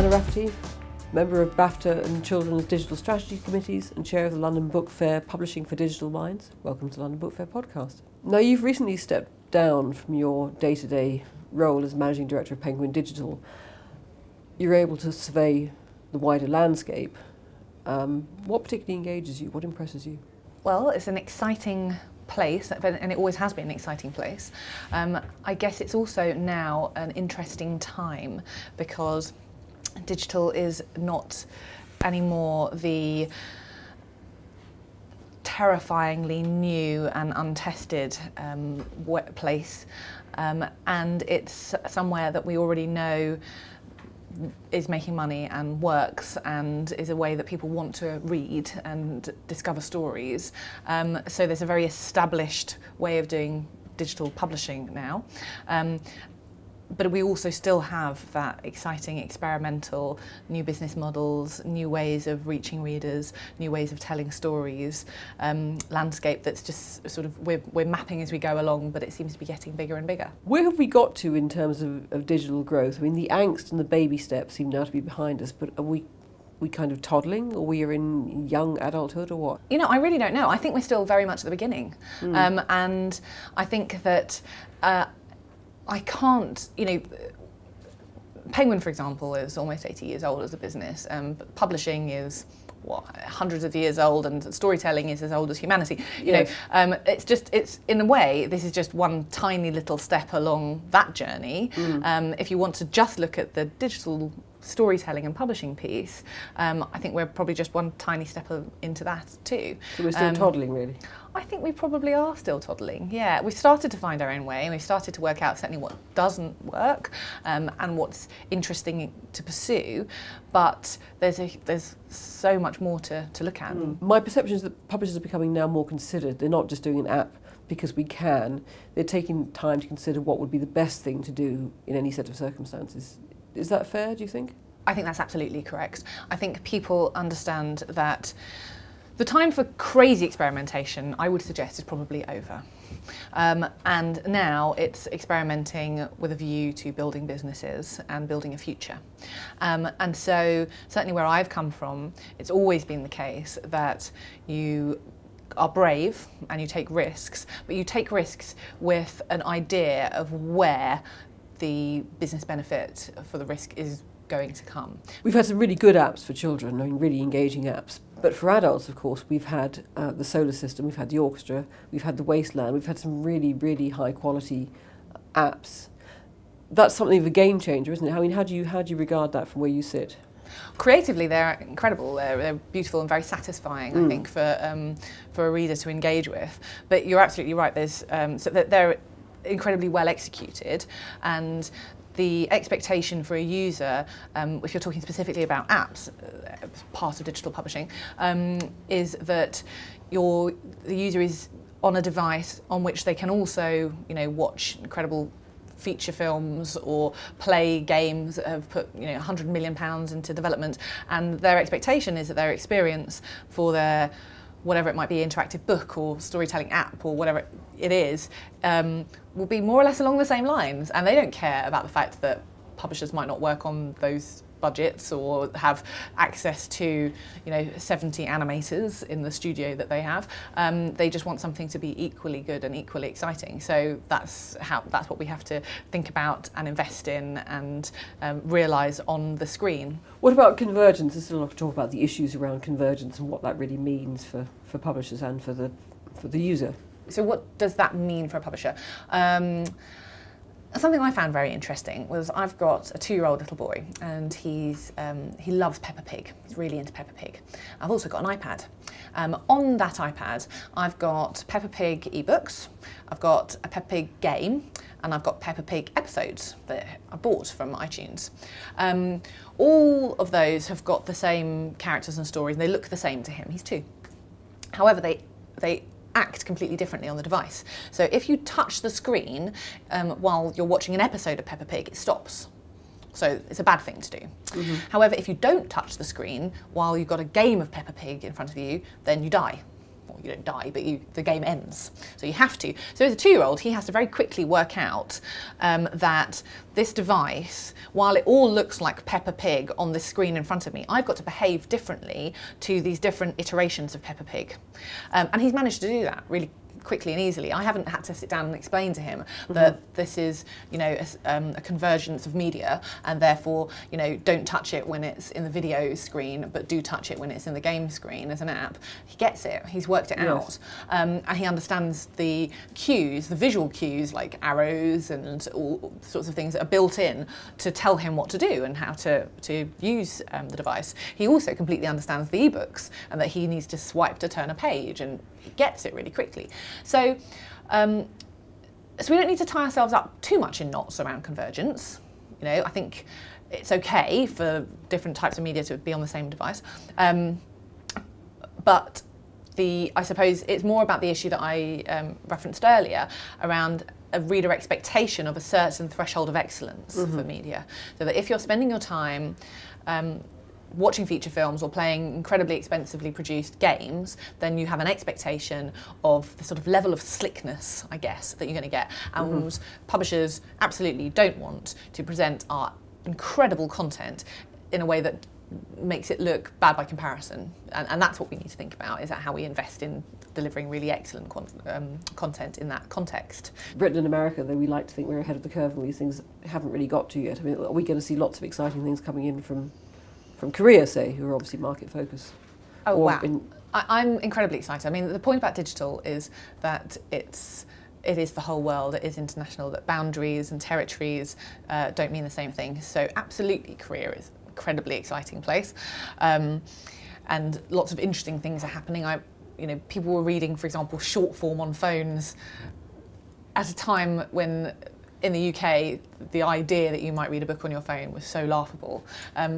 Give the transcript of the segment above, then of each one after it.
Anna Rafferty, member of BAFTA and Children's Digital Strategy Committees and chair of the London Book Fair Publishing for Digital Minds. Welcome to the London Book Fair podcast. Now, you've recently stepped down from your day-to-day role as Managing Director of Penguin Digital. You're able to survey the wider landscape. What particularly engages you? What impresses you? Well, it's an exciting place, and it always has been an exciting place. I guess it's also now an interesting time because digital is not anymore the terrifyingly new and untested place, and it's somewhere that we already know is making money and works and is a way that people want to read and discover stories. So there's a very established way of doing digital publishing now. But we also still have that exciting experimental new business models, new ways of reaching readers, new ways of telling stories, landscape that's just sort of, we're mapping as we go along, but it seems to be getting bigger and bigger. Where have we got to in terms of digital growth? I mean, the angst and the baby steps seem now to be behind us, but are we kind of toddling, or we are in young adulthood, or what? You know, I really don't know. I think we're still very much at the beginning. And I think that I can't, you know, Penguin, for example, is almost 80 years old as a business, but publishing is, what, hundreds of years old, and storytelling is as old as humanity. You know, it's in a way, this is just one tiny little step along that journey. If you want to just look at the digital storytelling and publishing piece, I think we're probably just one tiny step into that too. So we're still toddling, really? I think we probably are still toddling, yeah. We've started to find our own way, and we've started to work out certainly what doesn't work and what's interesting to pursue, but there's so much more to look at. My perception is that publishers are becoming now more considered. They're not just doing an app because we can. They're taking time to consider what would be the best thing to do in any set of circumstances. Is that fair, do you think? I think that's absolutely correct. I think people understand that the time for crazy experimentation, I would suggest, is probably over. And now it's experimenting with a view to building businesses and building a future. And so certainly where I've come from, it's always been the case that you are brave and you take risks, but you take risks with an idea of where the business benefit for the risk is going to come. We've had some really good apps for children, I mean, really engaging apps. But for adults, of course, we've had the Solar System, we've had the Orchestra, we've had the Wasteland, we've had some really, really high quality apps. That's something of a game changer, isn't it? I mean, how do you regard that from where you sit? Creatively, they're incredible. They're beautiful and very satisfying, I think, for a reader to engage with. But you're absolutely right. There's so that they're incredibly well executed, and the expectation for a user, if you're talking specifically about apps, part of digital publishing, is that the user is on a device on which they can also, you know, watch incredible feature films or play games that have put, you know, £100 million into development, and their expectation is that their experience for their whatever it might be, interactive book or storytelling app or whatever it is, will be more or less along the same lines. And they don't care about the fact that publishers might not work on those budgets or have access to, you know, 70 animators in the studio that they have. They just want something to be equally good and equally exciting. So that's what we have to think about and invest in and realise on the screen. What about convergence? There's still a lot to talk about the issues around convergence and what that really means for publishers and for the user. So what does that mean for a publisher? Something I found very interesting was I've got a 2-year-old little boy, and he loves Peppa Pig. He's really into Peppa Pig. I've also got an iPad. On that iPad, I've got Peppa Pig ebooks, I've got a Peppa Pig game, and I've got Peppa Pig episodes that I bought from iTunes. All of those have got the same characters and stories, and they look the same to him. He's 2. However, they act completely differently on the device. So if you touch the screen while you're watching an episode of Peppa Pig, it stops. So it's a bad thing to do. However, if you don't touch the screen while you've got a game of Peppa Pig in front of you, then you die. well, you don't die, but the game ends. So you have to. So as a 2-year-old, he has to very quickly work out that this device, while it all looks like Peppa Pig on the screen in front of me, I've got to behave differently to these different iterations of Peppa Pig. And he's managed to do that really quickly and easily. I haven't had to sit down and explain to him that this is, you know, a convergence of media, and therefore, you know, don't touch it when it's in the video screen, but do touch it when it's in the game screen as an app. He gets it. He's worked it out, and he understands the cues, the visual cues like arrows and all sorts of things that are built in to tell him what to do and how to use the device. He also completely understands the ebooks and that he needs to swipe to turn a page, and he gets it really quickly. So, so we don't need to tie ourselves up too much in knots around convergence. You know, I think it's okay for different types of media to be on the same device. But I suppose it's more about the issue that I referenced earlier around a reader expectation of a certain threshold of excellence for media. So that if you're spending your time watching feature films or playing incredibly expensively produced games, then you have an expectation of the sort of level of slickness, I guess, that you're going to get. And publishers absolutely don't want to present our incredible content in a way that makes it look bad by comparison. And that's what we need to think about, is that how we invest in delivering really excellent content in that context. Britain and America, though we like to think we're ahead of the curve and these things haven't really got to yet. I mean, are we going to see lots of exciting things coming in from Korea, say, who are obviously market focused? Oh, wow. I'm incredibly excited. I mean, the point about digital is that it is the whole world, it is international, that boundaries and territories don't mean the same thing. So absolutely, Korea is an incredibly exciting place. And lots of interesting things are happening. You know, people were reading, for example, short form on phones at a time when in the UK, the idea that you might read a book on your phone was so laughable.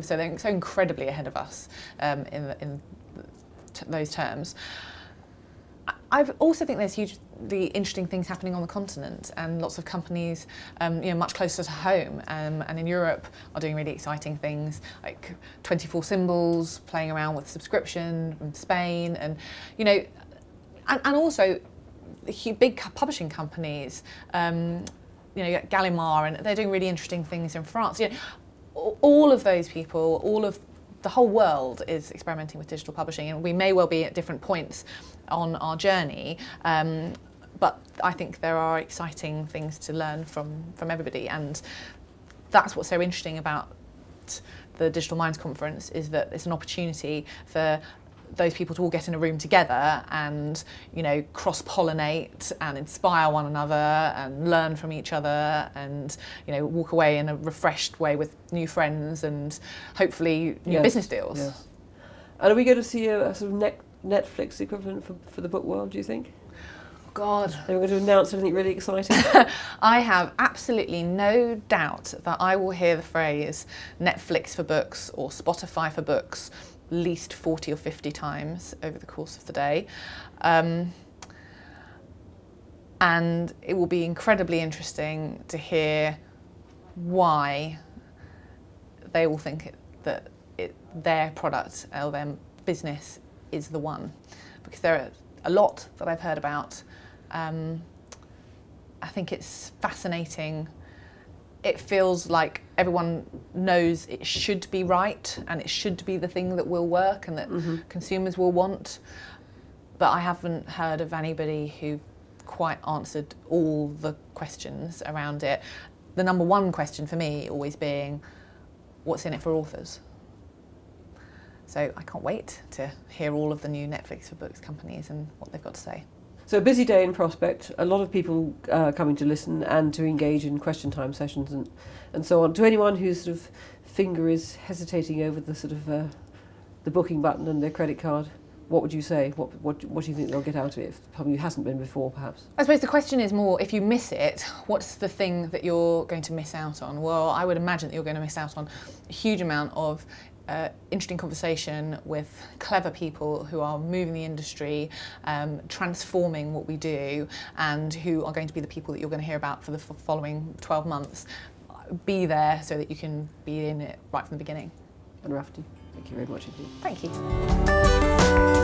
So they're so incredibly ahead of us in those terms. I also think there's hugely interesting things happening on the continent, and lots of companies, you know, much closer to home, and in Europe are doing really exciting things like 24 Symbols, playing around with subscription from Spain, and you know, and also big publishing companies. You know, Gallimard, and they're doing really interesting things in France. You know, all of those people, the whole world is experimenting with digital publishing, and we may well be at different points on our journey, but I think there are exciting things to learn from everybody, and that's what's so interesting about the Digital Minds Conference, is that it's an opportunity for those people to all get in a room together and, you know, cross-pollinate and inspire one another and learn from each other, and, you know, walk away in a refreshed way with new friends and hopefully new business deals. Yes. And are we going to see a sort of Netflix equivalent for the book world, do you think? God. Are we going to announce anything really exciting? I have absolutely no doubt that I will hear the phrase Netflix for books or Spotify for books at least 40 or 50 times over the course of the day. And it will be incredibly interesting to hear why they all think that their product or their business is the one. Because there are a lot that I've heard about. I think it's fascinating. It feels like everyone knows it should be right and it should be the thing that will work and that consumers will want. But I haven't heard of anybody who quite answered all the questions around it. The number one question for me always being, what's in it for authors? So I can't wait to hear all of the new Netflix for books companies and what they've got to say. So a busy day in prospect, a lot of people coming to listen and to engage in question time sessions and so on. To anyone whose sort of finger is hesitating over the sort of the booking button and their credit card, what would you say? What do you think they'll get out of it, if probably hasn't been before, perhaps? I suppose the question is more, if you miss it, what's the thing that you're going to miss out on? Well, I would imagine that you're going to miss out on a huge amount of interesting conversation with clever people who are moving the industry, transforming what we do, and who are going to be the people that you're going to hear about for the following 12 months. Be there so that you can be in it right from the beginning. And Rafferty, thank you very much indeed. Thank you.